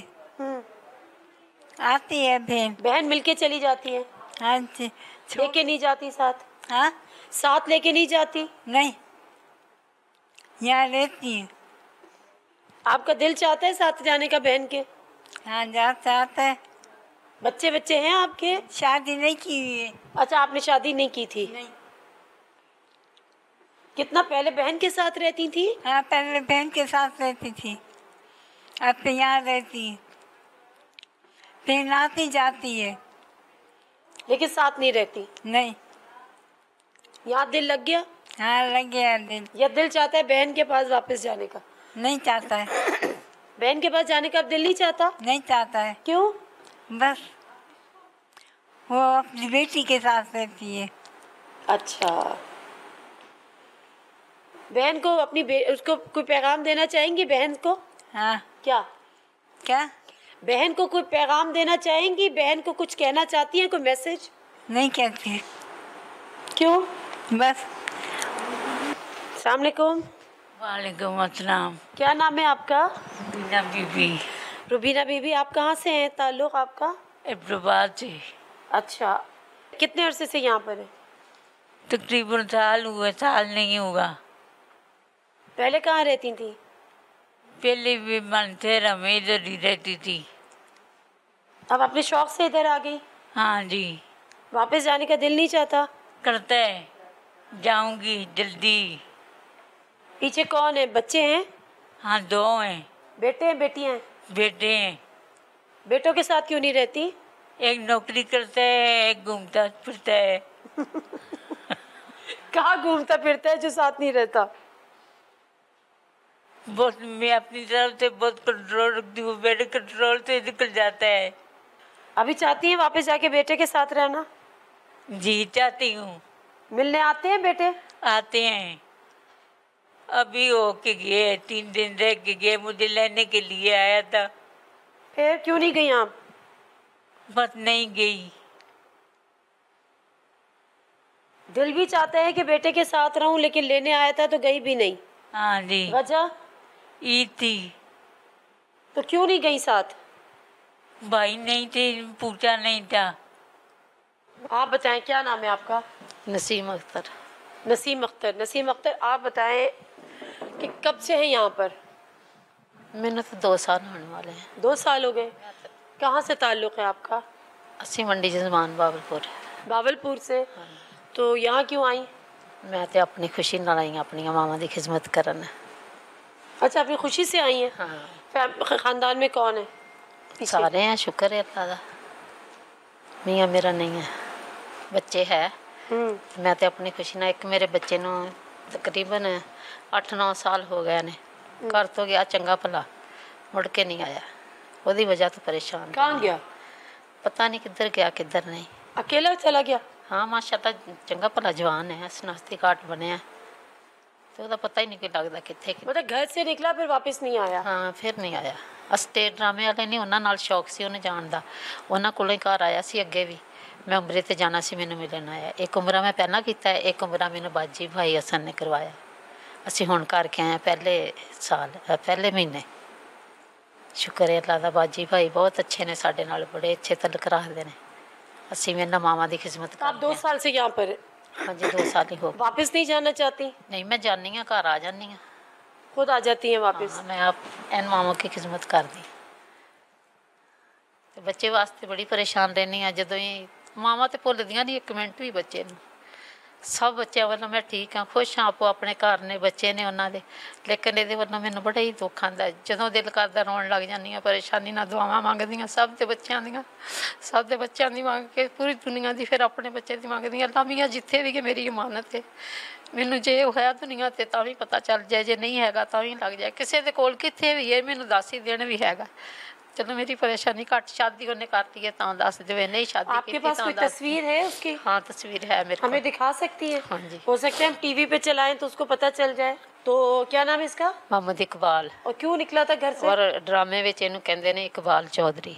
आती है बहन। बहन मिलके चली जाती है? हाँ जी। लेके नहीं जाती साथ? हाँ साथ लेके नहीं जाती? नहीं, यहाँ रहती है। आपका दिल चाहता है साथ जाने का बहन के? हाँ जाता आता है। बच्चे हैं आपके? शादी नहीं की हुई है। अच्छा, आपने शादी नहीं की थी? नहीं। कितना पहले बहन के साथ रहती थी? हाँ पहले बहन के साथ रहती थी, अब तो यहाँ रहती है। बहन आती जाती है लेकिन साथ नहीं रहती? नहीं। यहाँ दिल लग गया? हाँ लग गया दिल। या दिल चाहता है बहन के पास वापस जाने का? नहीं चाहता है। बहन के पास जाने का अब दिल नहीं चाहता? नहीं चाहता है। क्यों? बस वो अपनी बेटी के साथ रहती है। अच्छा, बहन को उसको कोई पैगाम देना चाहेंगी बहन को? हाँ। क्या क्या? बहन को कोई पैगाम देना चाहेंगी? बहन को कुछ कहना चाहती हैं, कोई मैसेज? नहीं कहती। क्यों? बस। अस्सलाम वालेकुम। वालेकुम अस्सलाम। क्या नाम है आपका? बीना बीबी। रुबीना बीबी, आप कहाँ से हैं? ताल्लुक़ आपका? इब्राबाद से। अच्छा, कितने अरसे से यहाँ पर है? तकरीबन साल हुआ, साल नहीं हुआ। पहले कहाँ रहती थी? पहले भी मनसे रमे इधर ही रहती थी। अब अपने शौक से इधर आ गई? हाँ जी। वापस जाने का दिल नहीं चाहता? करता है, जाऊंगी जल्दी। पीछे कौन है? बच्चे हैं? हाँ, 2 हैं। बेटे हैं बेटियां हैं? बेटे हैं। बेटों के साथ क्यों नहीं रहती? एक नौकरी करता है, एक घूमता फिरता है। कहाँ घूमता फिरता है जो साथ नहीं रहता? बहुत, मैं अपनी तरफ से बहुत कंट्रोल रखती हूँ, मेरे कंट्रोल से निकल जाता है। अभी चाहती हैं वापस जाके बेटे के साथ रहना? जी चाहती हूँ। मिलने आते हैं बेटे? आते हैं, अभी हो के गए, 3 दिन रह के गए, मुझे लेने के लिए आया था। फिर क्यों नहीं गई आप? बस नहीं गई। दिल भी चाहता है कि बेटे के साथ रहूं, लेकिन लेने आया था तो गई भी नहीं। हाँ जी। वजह? ईद थी। तो क्यों नहीं गई साथ? भाई नहीं थे, पूछा नहीं था। आप बताएं, क्या नाम है आपका? नसीम अख्तर। नसीम अख्तर। नसीम अख्तर, आप बताएं कि कब से हैं यहाँ पर? मैंने तो 2 साल होने वाले हैं। 2 साल हो गए। कहाँ से ताल्लुक़ है आपका? 80 मंडी जजमान बावलपुर। बावलपुर से। तो यहाँ क्यों आई? मैं तो अपनी खुशी नाल आई अपनी मामा की खिदमत करन। अच्छा, अपनी खुशी से आई हैं? हाँ। ख़ानदान में कौन है? सारे हैं, शुक्र है अल्लाह दा। मियाँ मेरा नहीं है, बच्चे है। मैं तो अपनी खुशी ना, एक मेरे बच्चे नूं तकरीबन 8-9 साल हो गए ने, घर तो गया चंगा भला, मुड़ के नहीं आया। ਉਹਦੀ वजह तो परेशान। कहाँ गया? पता नहीं किधर गया किधर नहीं। अकेला चला गया? हाँ, माशाअल्लाह चंगा भला जवान है, शनाख्ती कार्ड बने हैं, तो ਉਹਦਾ पता ही नहीं कोई लगता कितने। मतलब घर से निकला फिर वापस नहीं आया? हाँ, फिर नहीं आया। स्टेट ड्रामे वाले नहीं, उन्होंने नाल शौक से उन्हें जान दा, उन्होंने कोलों ही घर आया सी। अगे भी मैं उमरे ते जाना सी, मैनू मिलन आया। एक उमरा मैं पहला किया, एक उमरा मैनू बाजी भाई हसन ने करवाया। असी हुण करके आए पहले साल, पहले महीने। शुक्र है अल्लाह दा, बाजी भाई बहुत अच्छे ने, साडे नाल बड़े अच्छे तलक रखते हैं। असी मेरे मामा की खिदमत कर। आप 2 साल से यहाँ पर? हाँ जी, 2 साल ही हो गए। वापस नहीं जाना चाहती? नहीं, मैं जानी हाँ, घर आ जानी हाँ। खुद आ जाती हैं वापस? हाँ, मैं आप इन मामों की खिदमत करती। तो बच्चे वास्ते बड़ी परेशान रहनी हाँ, जो ही मावां तो भुलदियां नहीं 1 मिनट भी बच्चे नूं। सब बच्चों वालों मैं ठीक हाँ, खुश हाँ, आपो अपने घर ने, बच्चे ने उन्होंने। लेकिन ये वालों मैनूं बड़ा ही दुख आंदा, जदों दिल करदा रोण लग जानी हाँ। परेशानी ना दुआवां मंगदियां सब दे बच्चों दियां, सब दे बच्चों दी मंग के पूरी दुनिया दी, फिर अपने बच्चे दी मंगदियां। अल्लाह मियां जिथे भी मेरी इमानत है, मैनूं जे होया दुनिया ते तां भी पता चल जाए, जे नहीं हैगा तां भी लग जाए, किसी दे कोल किथे भी है मैनूं दस ही देण भी हैगा। चलो मेरी परेशानी घट, शादी उन्हें करती है तां दस देवे, नहीं शादी आपके पास कोई तस्वीर है उसकी? हाँ, तस्वीर है मेरे हमें दिखा सकती है? हाँ जी। हो सकता है हम टीवी पे चलाएं तो उसको पता चल जाए। तो क्या नाम है इसका? मोहम्मद इकबाल। और क्यों निकला था घर से? और ड्रामे विच इहनूं कहंदे ने इकबाल चौधरी।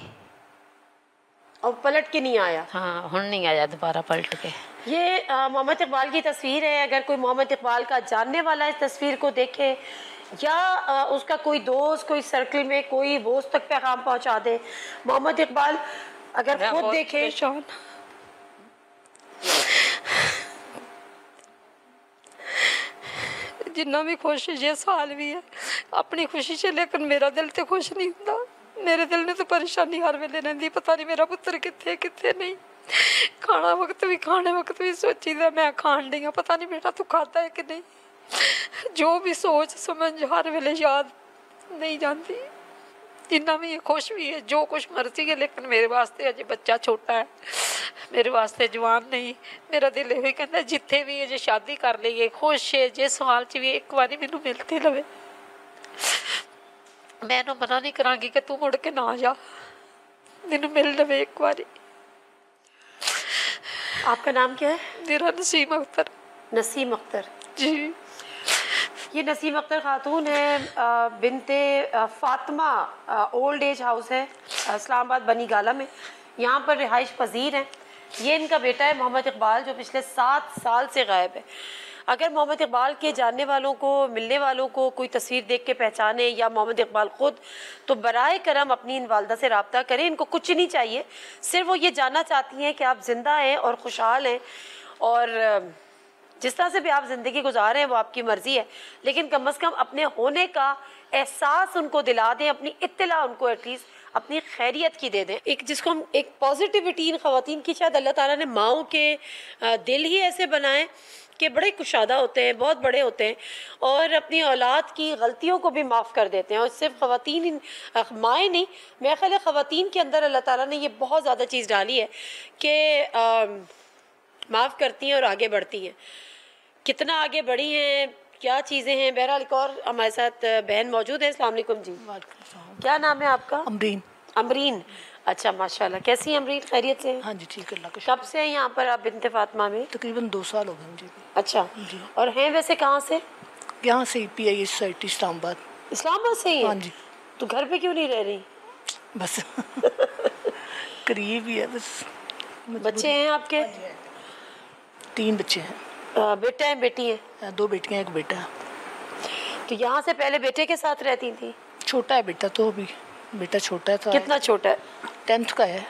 और पलट के नहीं आया? हाँ, हुण नहीं आया दोबारा पलट के। ये मोहम्मद इकबाल की तस्वीर है। अगर कोई मोहम्मद इकबाल का जानने वाला इस तस्वीर को देखे, या उसका कोई दोस्त, कोई सर्कल में कोई वो उस तक पैगाम पहुंचा दे। मोहम्मद इकबाल अगर खुद देखे, जिन्ना भी खुश ये साल भी है अपनी खुशी से, लेकिन मेरा दिल तो खुश नहीं होता। मेरे दिल ने तो परेशानी हर वेले रही, पता नहीं मेरा पुत्र कितने कितने नहीं। खाना वक्त भी सोची दा मैं खान दी, पता नहीं बेटा तू खाता है कि नहीं। जो भी सोच समझ हर वेले याद नहीं जाती। जिन्ना भी खुश भी है, जो कुछ मर्जी है, लेकिन मेरे वास्ते अजे बच्चा छोटा है, मेरे वास्ते जवान नहीं। मेरा दिल यही कहता जिथे भी अजे शादी कर लीए, खुश है जिस हाल च भी एक बार मैनू मिलती लवे। मैं मना नहीं करांगी कि तू मुड़ के ना जा, मैनू मिल लवे एक बारी। आपका नाम क्या है? मेरा नसीम अख्तर। नसीम अख्तर जी। ये नसीम अख्तर खातून है, बिनते फातिमा, ओल्ड एज हाउस है इस्लामाबाद बनी गाला में। यहाँ पर रिहाइश पजीर हैं। ये इनका बेटा है मोहम्मद इकबाल, जो पिछले 7 साल से गायब है। अगर मोहम्मद इकबाल के जानने वालों को, मिलने वालों को कोई तस्वीर देख के पहचाने या मोहम्मद इकबाल ख़ुद, तो बराए करम अपनी इन वालदा से रब्ता करें। इनको कुछ नहीं चाहिए, सिर्फ वो ये जानना चाहती हैं कि आप ज़िंदा हैं और खुशहाल हैं, और जिस तरह से भी आप ज़िंदगी गुजार रहे हैं वो आपकी मर्ज़ी है, लेकिन कम से कम अपने होने का एहसास उनको दिला दें, अपनी इत्तला उनको एटलीस्ट अपनी खैरियत की दे दें। एक जिसको हम एक पॉजिटिविटी इन ख़वातीन की, शायद अल्लाह ताला ने माओं के दिल ही ऐसे बनाए कि बड़े कुशादा होते हैं, बहुत बड़े होते हैं, और अपनी औलाद की गलतियों को भी माफ़ कर देते हैं। और सिर्फ ख़वातीन, माएँ नहीं, मेरा ख़्याल है ख़वातीन के अंदर अल्लाह ताला ने ये बहुत ज़्यादा चीज़ डाली है कि माफ़ करती हैं और आगे बढ़ती हैं। कितना आगे बढ़ी हैं, क्या चीज़ें हैं। बहरहाल एक और हमारे साथ बहन मौजूद है। अस्सलाम वालेकुम जी, क्या नाम है आपका? अमरीन। अमरीन, अच्छा माशाल्लाह। कैसी हैं अमरीन, खैरियत से? हाँ जी ठीक है, अल्लाह का कब से हैं यहाँ पर आप बिन्ते फातिमा में? तकरीबन 2 साल हो गए जी। अच्छा जी। और हैं वैसे कहाँ से? यहाँ से PIA सोसाइटी इस्लामाबाद। इस्लामाबाद से ही? हाँ जी। तो घर पे क्यों नहीं रह रही? बस करीब ही है बस। बच्चे हैं आपके? 3 बच्चे हैं। बेटा है बेटी है? 2 बेटियाँ 1 बेटा। तो यहाँ से पहले बेटे के साथ रहती थी? छोटा है बेटा, तो अभी बेटा छोटा था। कितना छोटा है? 10th का है।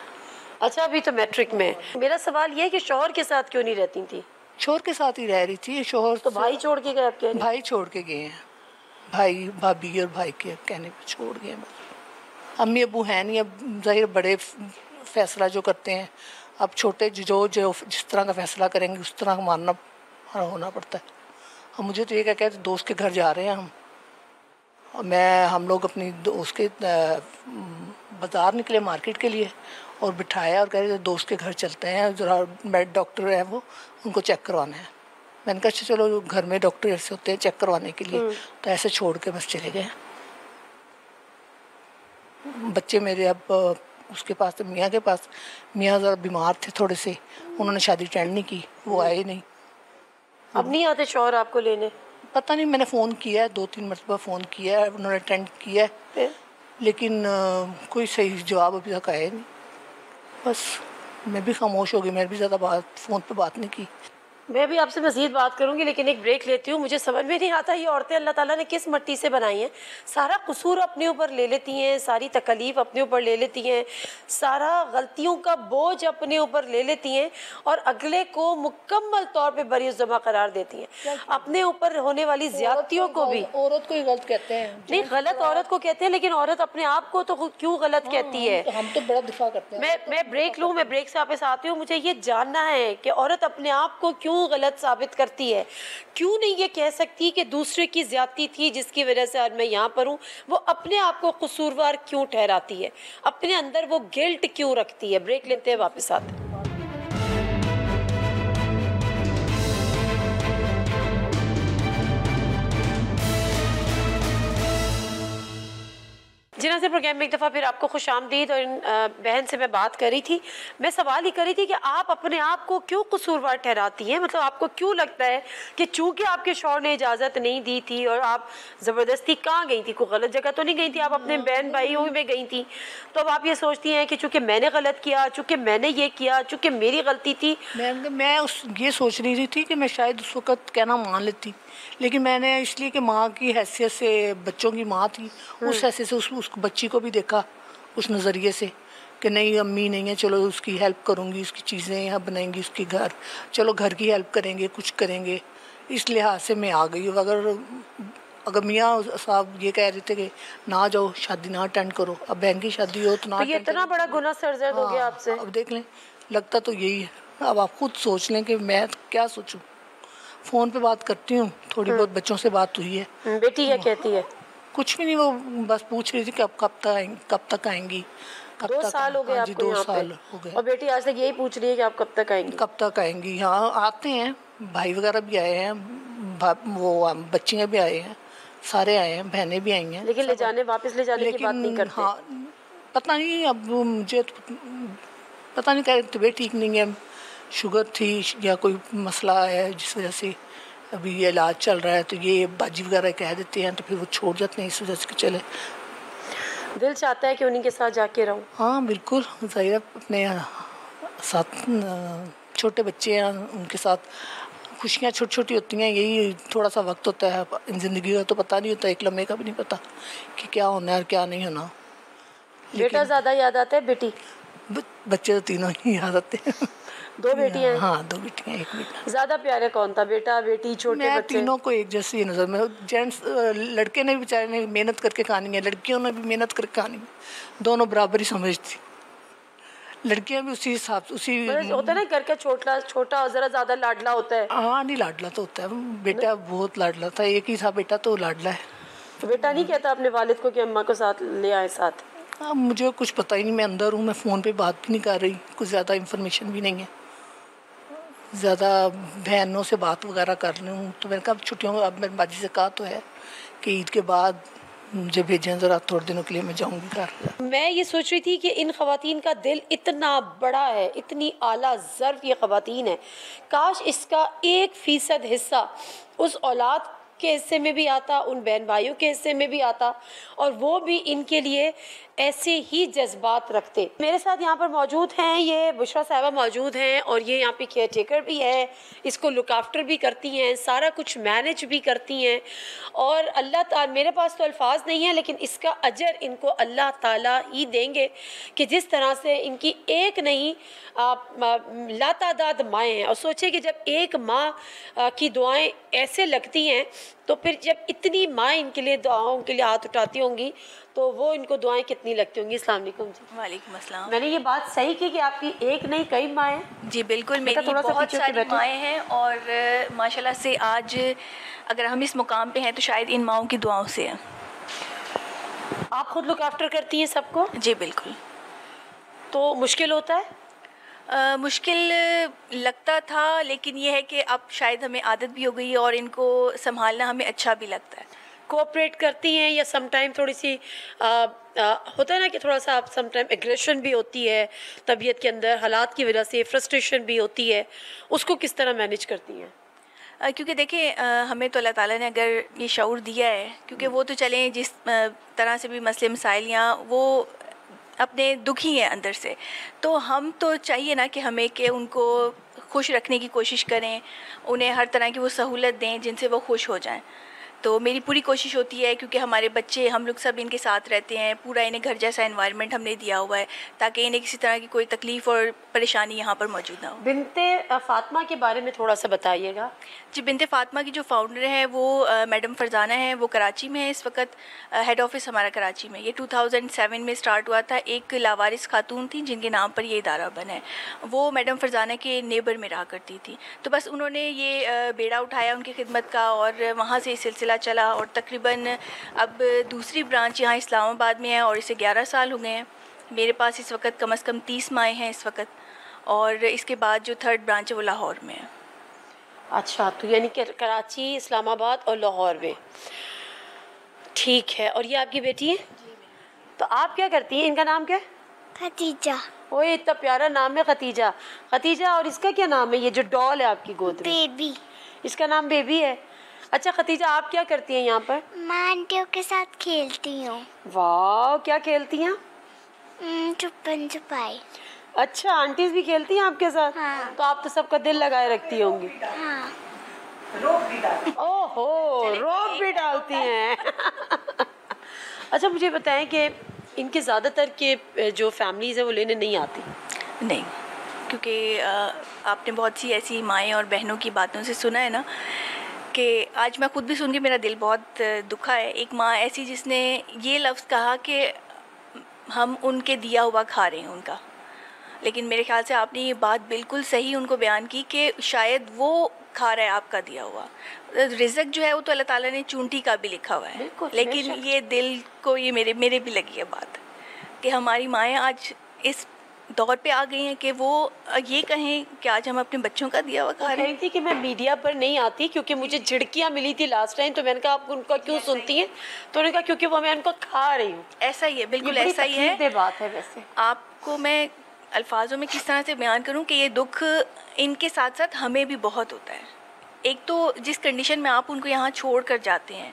अच्छा, अभी तो मैट्रिक में। मेरा सवाल ये है कि शौहर के साथ क्यों नहीं रहती थी? शौहर के साथ ही रह रही थी। शौहर तो भाई छोड़ के गए आपके? भाई छोड़ के गए हैं, भाई भाभी और भाई के कहने पे छोड़ गए हैं। अम्मी अबू हैं नहीं, अब जाहिर बड़े फैसला जो करते हैं, अब छोटे जो जिस तरह का फैसला करेंगे उस तरह का मानना होना पड़ता है। अब मुझे तो ये क्या कहते, दोस्त के घर जा रहे हैं हम, हम लोग अपनी दोस्त के बाज़ार निकले मार्केट के लिए, और बिठाया और कह रहे दोस्त के घर चलते हैं, ज़रा मेड डॉक्टर है वो, उनको चेक करवाना है। मैंने कहा चलो, घर में डॉक्टर ऐसे होते हैं चेक करवाने के लिए, तो ऐसे छोड़ के बस चले गए। बच्चे मेरे अब उसके पास, मियाँ के पास, मियाँ ज़रा बीमार थे थोड़े से, उन्होंने शादी अटेंड नहीं की, वो आए नहीं। अब नहीं आते शौहर आपको लेने? पता नहीं, मैंने फ़ोन किया है, 2-3 मरतबा फ़ोन किया है, उन्होंने अटेंड किया है, लेकिन कोई सही जवाब अभी तक आया नहीं। बस मैं भी खामोश हो गई, मैंने भी ज़्यादा फ़ोन पे बात नहीं की। मैं भी आपसे मज़ीद बात करूंगी, लेकिन एक ब्रेक लेती हूँ। मुझे समझ में नहीं आता ये औरतें अल्लाह ताला ने किस मिट्टी से बनाई हैं। सारा कसूर अपने ऊपर ले लेती हैं, सारी तकलीफ़ अपने ऊपर ले लेती हैं, सारा गलतियों का बोझ अपने ऊपर ले लेती हैं, और अगले को मुकम्मल तौर पे बरीउज़्ज़मा करार देती हैं। अपने ऊपर होने वाली ज़्यादतियों को भी औरत को ही गलत कहते हैं। नहीं, गलत औरत को कहते हैं, लेकिन औरत अपने आप को तो क्यों गलत कहती है? तो हम तो बड़ा दिफा करते हैं। मैं ब्रेक लूँ, मैं ब्रेक से वापस आती हूँ। मुझे ये जानना है कि औरत अपने आप को क्यों गलत साबित करती है, क्यों नहीं ये कह सकती कि दूसरे की ज्यादती थी जिसकी वजह से आज मैं यहाँ पर हूँ। वो अपने आप को कसूरवार क्यों ठहराती है, अपने अंदर वो गिल्ट क्यों रखती है? ब्रेक लेते हैं, वापस आते हैं। जिना से प्रोग्राम में एक दफ़ा फिर आपको खुश आमदीद। और इन बहन से मैं बात कर रही थी, मैं सवाल ही कर रही थी कि आप अपने आप को क्यों कसूरवार ठहराती हैं? मतलब आपको क्यों लगता है कि चूँकि आपके शौहर ने इजाज़त नहीं दी थी और आप ज़बरदस्ती कहाँ गई थी? कोई गलत जगह तो नहीं गई थी, आप अपने बहन भाइयों में गई थी, तो अब आप ये सोचती हैं कि चूँकि मैंने गलत किया, चूँकि मैंने ये किया, चूँकि मेरी गलती थी। मैं ये सोच रही थी कि मैं शायद उस वक़्त कहना मान लेती, लेकिन मैंने इसलिए कि माँ की हैसियत से, बच्चों की माँ थी, उस हैसियत से उस बच्ची को भी देखा उस नज़रिए से कि नहीं अम्मी नहीं है, चलो उसकी हेल्प करूँगी, उसकी चीज़ें यहाँ बनाएंगी, उसकी घर, चलो घर की हेल्प करेंगे, कुछ करेंगे, इस लिहाज से मैं आ गई। अगर मियाँ साहब ये कह रहे थे कि ना जाओ, शादी ना अटेंड करो, अब बहन की शादी हो तो ना, तो ये इतना बड़ा गुनाह सरजद हो गया आपसे। अब देख लें, लगता तो यही है। अब आप खुद सोच लें कि मैं क्या सोचूं। फ़ोन पे बात करती हूँ, थोड़ी बहुत बच्चों से बात हुई है। बेटी क्या कहती है? कुछ भी नहीं, वो बस पूछ रही थी कि कब तक आएंगी। 2 साल हो गए आपको? 2 साल हो गए। और बेटी आज तक यही पूछ रही है कि आप कब तक आएंगी? कब तक आएंगी। हाँ आते हैं, भाई वगैरह भी आए हैं, वो बच्चियाँ भी आए हैं, सारे आए हैं, बहनें भी आई हैं, लेकिन वापस ले जाने की बात नहीं करते। हाँ पता नहीं, अब मुझे पता नहीं, कह तबीयत ठीक नहीं है, शुगर थी या कोई मसला है जिस वजह से अभी ये इलाज चल रहा है, तो ये बाजी वगैरह कह देते हैं, तो फिर वो छोड़ जाते हैं इस वजह से कि चले। दिल चाहता है कि उन्हीं के साथ जाके रहूं। हाँ बिल्कुल, ज़ाहिर अपने साथ छोटे बच्चे हैं, उनके साथ खुशियाँ छोटी छोटी होती हैं, यही थोड़ा सा वक्त होता है। ज़िंदगी का तो पता नहीं होता, एक लम्हे का भी नहीं पता कि क्या होना है और क्या नहीं होना। बेटा ज़्यादा याद आता है बेटी? बच्चे तो तीनों ही याद आते हैं। 2 बेटियां हैं? हाँ 2 बेटियां 1 बेटा। ज़्यादा प्यारे कौन था, बेटा बेटी छोटे मैं बच्चे? तीनों को एक जैसी ही नजर में। जेंट्स लड़के ने भी बेचारे ने मेहनत करके खानी है, लड़कियों ने भी मेहनत करके खानी है, दोनों बराबर ही समझती। लड़कियां भी उसी हिसाब से उसी होता है ना, घर का छोटा ज़रा ज़्यादा लाडला होता है। हाँ नहीं लाडला तो होता है, बेटा बहुत लाडला था, एक ही था बेटा तो लाडला है। तो बेटा नहीं कहता अपने वालिद को कि अम्मा को साथ ले आए साथ? मुझे कुछ पता ही नहीं, मैं अंदर हूँ, मैं फ़ोन पे बात भी नहीं कर रही, कुछ ज़्यादा इन्फॉर्मेशन भी नहीं है, ज़्यादा बहनों से बात वगैरह कर रही हूँ। तो मैंने कहा छुट्टियों में, अब मेरी बाजी से कहा तो है कि ईद के बाद मुझे भेजें ज़रा, थोड़े दिनों के लिए मैं जाऊँगी घर। मैं ये सोच रही थी कि इन ख़वातीन का दिल इतना बड़ा है, इतनी आला ज़र्फ़ ये ख़वातीन है, काश इसका 1% हिस्सा उस औलाद के हिस्से में भी आता, उन बहन भाइयों के हिस्से में भी आता, और वो भी इनके लिए ऐसे ही जज्बात रखते। मेरे साथ यहाँ पर मौजूद हैं, ये बुशरा साहिबा मौजूद हैं, और ये यहाँ पे केयर टेकर भी है, इसको लुक आफ्टर भी करती हैं, सारा कुछ मैनेज भी करती हैं। और अल्लाह ताला, मेरे पास तो अल्फाज नहीं है, लेकिन इसका अजर इनको अल्लाह ताला ही देंगे कि जिस तरह से इनकी एक नहीं लातादाद माएँ हैं। और सोचे कि जब एक माँ की दुआएं ऐसे लगती हैं, तो फिर जब इतनी माँ इनके लिए दुआओं के लिए हाथ उठाती होंगी, तो वो इनको दुआएं कितनी लगती होंगी। अस्सलाम वालेकुम जी। वालेकुम अस्सलाम। मैंने ये बात सही की कि आपकी एक नहीं कई माँ हैं? जी बिल्कुल, मेरी बहुत सारी माएँ हैं, और माशाल्लाह से आज अगर हम इस मुकाम पे हैं तो शायद इन माओं की दुआओं से हैं। आप खुद लुक आफ्टर करती हैं सबको? जी बिल्कुल। तो मुश्किल होता है? मुश्किल लगता था, लेकिन ये है कि अब शायद हमें आदत भी हो गई है और इनको संभालना हमें अच्छा भी लगता है। कोऑपरेट करती हैं या समटाइम थोड़ी सी होता है ना कि थोड़ा सा आप समटाइम एग्रेशन भी होती है तबीयत के अंदर, हालात की वजह से फ्रस्ट्रेशन भी होती है, उसको किस तरह मैनेज करती हैं? क्योंकि देखिए हमें तो अल्लाह ताला ने अगर ये शऊर दिया है, क्योंकि वो तो चलें जिस तरह से भी मसले मसाइल या वो अपने दुखी हैं अंदर से, तो हम तो चाहिए ना कि हमें कि उनको खुश रखने की कोशिश करें, उन्हें हर तरह की वो सहूलत दें जिनसे वो खुश हो जाएं। तो मेरी पूरी कोशिश होती है, क्योंकि हमारे बच्चे, हम लोग सब इनके साथ रहते हैं, पूरा इन्हें घर जैसा एनवायरनमेंट हमने दिया हुआ है ताकि इन्हें किसी तरह की कोई तकलीफ़ और परेशानी यहाँ पर मौजूद ना हो। बिनते फ़ातिमा के बारे में थोड़ा सा बताइएगा। जी, बिनते फ़ातिमा की जो फाउंडर है वो मैडम फरजाना है, वो कराची में है इस वक्त, हेड ऑफिस हमारा कराची में। ये 2007 में स्टार्ट हुआ था, एक लावारिस खातून थी जिनके नाम पर ये इदारा बना है, वो मैडम फरजाना के नेबर में रहा करती थी। तो बस उन्होंने ये बेड़ा उठाया उनकी खिदमत का, और वहाँ से सिलसिला चला, और तकरीबन अब दूसरी ब्रांच यहाँ इस्लामाबाद में है और इसे 11 साल हो गए हैं। मेरे पास इस वक्त कम से कम 30 माएँ हैं इस वक्त, और इसके बाद जो 3rd ब्रांच है वो लाहौर में है। अच्छा, तो यानी कि कराची, इस्लामाबाद और लाहौर में, ठीक है। और ये आपकी बेटी है? तो आप क्या करती हैं? इनका नाम क्या है? खतीजा। ओए इतना प्यारा नाम है खतीजा। खतीजा, और इसका क्या नाम है? ये जो डॉल है आपकी गोद में? बेबी। इसका नाम बेबी है। अच्छा खतीजा, आप क्या करती हैं यहाँ पर? मैं आंटियों के साथ खेलती हूँ। वाह, क्या खेलती हैं? छुपन छुपाई। अच्छा, आंटीज भी खेलती हैं आपके साथ? हाँ। तो आप तो सबका दिल लगाए रखती होंगी। हाँ। ओहो, रोब भी डालती हैं। अच्छा मुझे बताएं कि इनके ज़्यादातर के जो फैमिलीज़ हैं वो लेने नहीं आती? नहीं, क्योंकि आपने बहुत सी ऐसी माएँ और बहनों की बातों से सुना है ना, कि आज मैं खुद भी सुन के मेरा दिल बहुत दुखा है। एक माँ ऐसी जिसने ये लफ्ज़ कहा कि हम उनके दिया हुआ खा रहे हैं उनका, लेकिन मेरे ख्याल से आपने ये बात बिल्कुल सही उनको बयान की कि शायद वो खा रहा है आपका दिया हुआ रिज़्क जो है, वो तो अल्लाह ताला ने चूंटी का भी लिखा हुआ है। लेकिन ये दिल को, ये मेरे भी लगी है बात कि हमारी माएँ आज इस दौर पे आ गई हैं कि वो ये कहें कि आज हम अपने बच्चों का दिया हुआ खा रहे हैं। थी कि मैं मीडिया पर नहीं आती क्योंकि मुझे झिड़कियाँ मिली थी लास्ट टाइम, तो मैंने कहा आप उनका क्यों सुनती हैं? तो उन्होंने कहा क्योंकि वो मैं उनको खा रही हूँ। ऐसा ही है, बिल्कुल ऐसा ही है। बात है। वैसे आपको मैं अल्फाजों में किस तरह से बयान करूँ कि ये दुख इनके साथ साथ हमें भी बहुत होता है। एक तो जिस कंडीशन में आप उनको यहाँ छोड़ कर जाते हैं,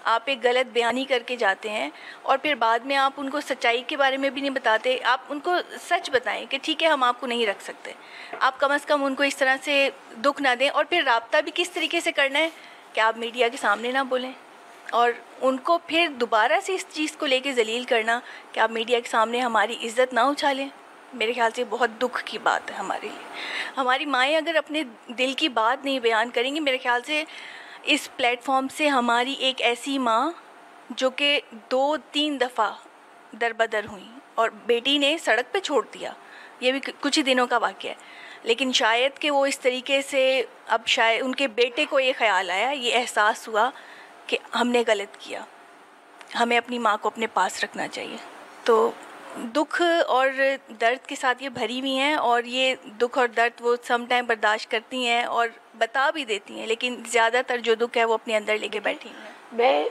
आप एक गलत बयानी करके जाते हैं और फिर बाद में आप उनको सच्चाई के बारे में भी नहीं बताते। आप उनको सच बताएं कि ठीक है हम आपको नहीं रख सकते, आप कम से कम उनको इस तरह से दुख ना दें। और फिर राब्ता भी किस तरीके से करना है कि आप मीडिया के सामने ना बोलें और उनको फिर दोबारा से इस चीज़ को लेके जलील करना कि आप मीडिया के सामने हमारी इज़्ज़त ना उछालें, मेरे ख्याल से बहुत दुख की बात है हमारे लिए। हमारी माएँ अगर अपने दिल की बात नहीं बयान करेंगी, मेरे ख्याल से इस प्लेटफॉर्म से हमारी एक ऐसी माँ जो कि 2-3 दफ़ा दरबदर हुई और बेटी ने सड़क पे छोड़ दिया, ये भी कुछ ही दिनों का वाक़या है, लेकिन शायद कि वो इस तरीके से अब शायद उनके बेटे को ये ख्याल आया, ये एहसास हुआ कि हमने गलत किया, हमें अपनी माँ को अपने पास रखना चाहिए। तो दुख और दर्द के साथ ये भरी हुई हैं और ये दुख और दर्द वो सम टाइम बर्दाश्त करती हैं और बता भी देती हैं, लेकिन ज़्यादातर जो दुख है वो अपने अंदर लेके बैठी हैं। मैं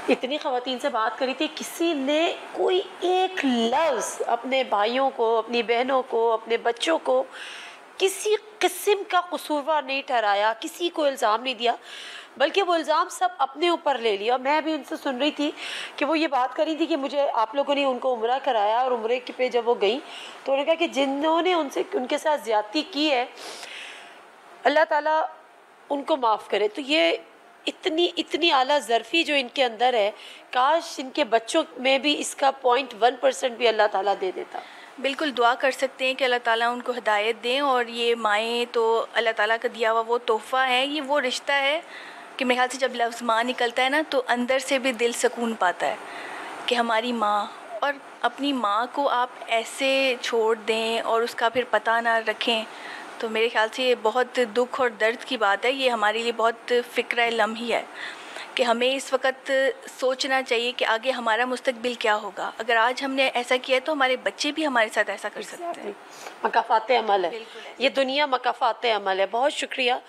इतनी ख़वातीन से बात करी थी, किसी ने कोई एक लफ्ज़ अपने भाइयों को, अपनी बहनों को, अपने बच्चों को किसी किस्म का कसूरवार नहीं ठहराया, किसी को इल्ज़ाम नहीं दिया, बल्कि वो इल्ज़ाम सब अपने ऊपर ले लिया। मैं भी उनसे सुन रही थी कि वो ये बात करी थी कि मुझे आप लोगों ने उनको उम्रा कराया और उम्रे पे जब वो गई तो उन्होंने कहा कि जिन्होंने उनके साथ ज़्यादती की है अल्लाह ताला उनको माफ़ करे। तो ये इतनी आला ज़रफ़ी जो इनके अंदर है, काश इनके बच्चों में भी इसका 0.1% भी अल्लाह ताला दे देता। बिल्कुल दुआ कर सकते हैं कि अल्लाह ताला उनको हिदायत दें। और ये माएँ तो अल्लाह ताला का दिया हुआ वो तोहफ़ा है, ये वो रिश्ता है कि मेरे ख्याल से जब लफ्ज़ माँ निकलता है ना तो अंदर से भी दिल सुकून पाता है कि हमारी माँ। और अपनी माँ को आप ऐसे छोड़ दें और उसका फिर पता ना रखें, तो मेरे ख्याल से ये बहुत दुख और दर्द की बात है। ये हमारे लिए बहुत फ़िक्र लम्ही है कि हमें इस वक्त सोचना चाहिए कि आगे हमारा मुस्तकबिल क्या होगा। अगर आज हमने ऐसा किया तो हमारे बच्चे भी हमारे साथ ऐसा कर सकते हैं। मकाफ़ात अमल है ये दुनिया, मकाफ़ात अमल है। बहुत शुक्रिया,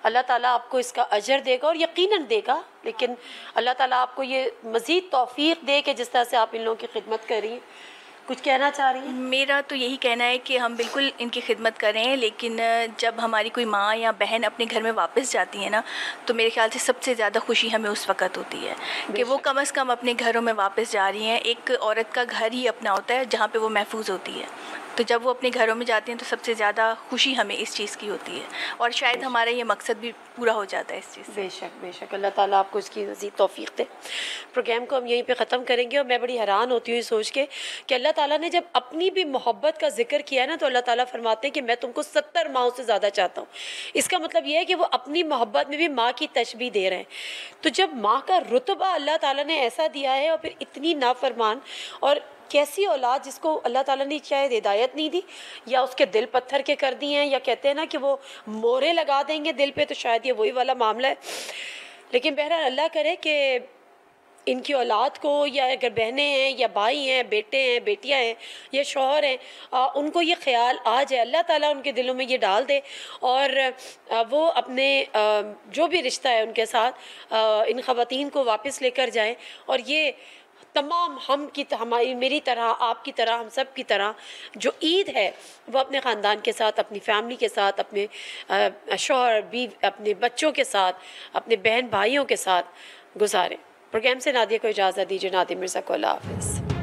अल्लाह ताला आपको इसका अजर देगा और यकीनन देगा, लेकिन अल्लाह ताला आपको ये मज़ीद तौफ़ीक़ दे कि जिस तरह से आप इन लोगों की खिदमत कर रही हैं। कुछ कहना चाह रही हैं? मेरा तो यही कहना है कि हम बिल्कुल इनकी खिदमत करें, लेकिन जब हमारी कोई माँ या बहन अपने घर में वापस जाती है ना तो मेरे ख्याल से सबसे ज़्यादा खुशी हमें उस वक़्त होती है कि वो कम से कम अपने घरों में वापस जा रही हैं। एक औरत का घर ही अपना होता है जहाँ पे वो महफूज होती है, तो जब वो अपने घरों में जाती हैं तो सबसे ज़्यादा खुशी हमें इस चीज़ की होती है और शायद हमारा ये मकसद भी पूरा हो जाता है इस चीज़ से। बेशक बेशक, अल्लाह ताला आपको इसकी मज़ीद तौफ़ीक़ दे। प्रोग्राम को हम यहीं पे ख़त्म करेंगे और मैं बड़ी हैरान होती हूँ सोच के कि अल्लाह ताला ने जब अपनी भी मोहब्बत का जिक्र किया ना तो अल्लाह ताला फरमाते हैं कि मैं तुमको 70 माओं से ज़्यादा चाहता हूँ। इसका मतलब ये है कि वो अपनी मोहब्बत में भी माँ की तशबीह दे रहे हैं। तो जब माँ का रुतबा अल्लाह ताला ने ऐसा दिया है और फिर इतनी नाफरमान, और कैसी औलाद जिसको अल्लाह ताला ने शायद हिदायत नहीं दी या उसके दिल पत्थर के कर दिए हैं, या कहते हैं ना कि वो मोरे लगा देंगे दिल पे, तो शायद ये वही वाला मामला है। लेकिन बहरहाल अल्लाह करे कि इनकी औलाद को, या अगर बहनें हैं या भाई हैं, बेटे हैं, बेटियां हैं या शौहर हैं, उनको ये ख्याल आ जाए, अल्लाह ताला उनके दिलों में ये डाल दे और वो अपने जो भी रिश्ता है उनके साथ इन ख़वातीन को वापस लेकर जाएं। और ये तमाम हमारी मेरी तरह, आपकी तरह, हम सब की तरह जो ईद है वो अपने ख़ानदान के साथ, अपनी फैमिली के साथ, अपने शौहर भी, अपने बच्चों के साथ, अपने बहन भाइयों के साथ गुजारें। प्रोग्राम से नादिया को इजाज़त दीजिए। नादिया मिर्ज़ा को अल्लाह हाफ़िज़।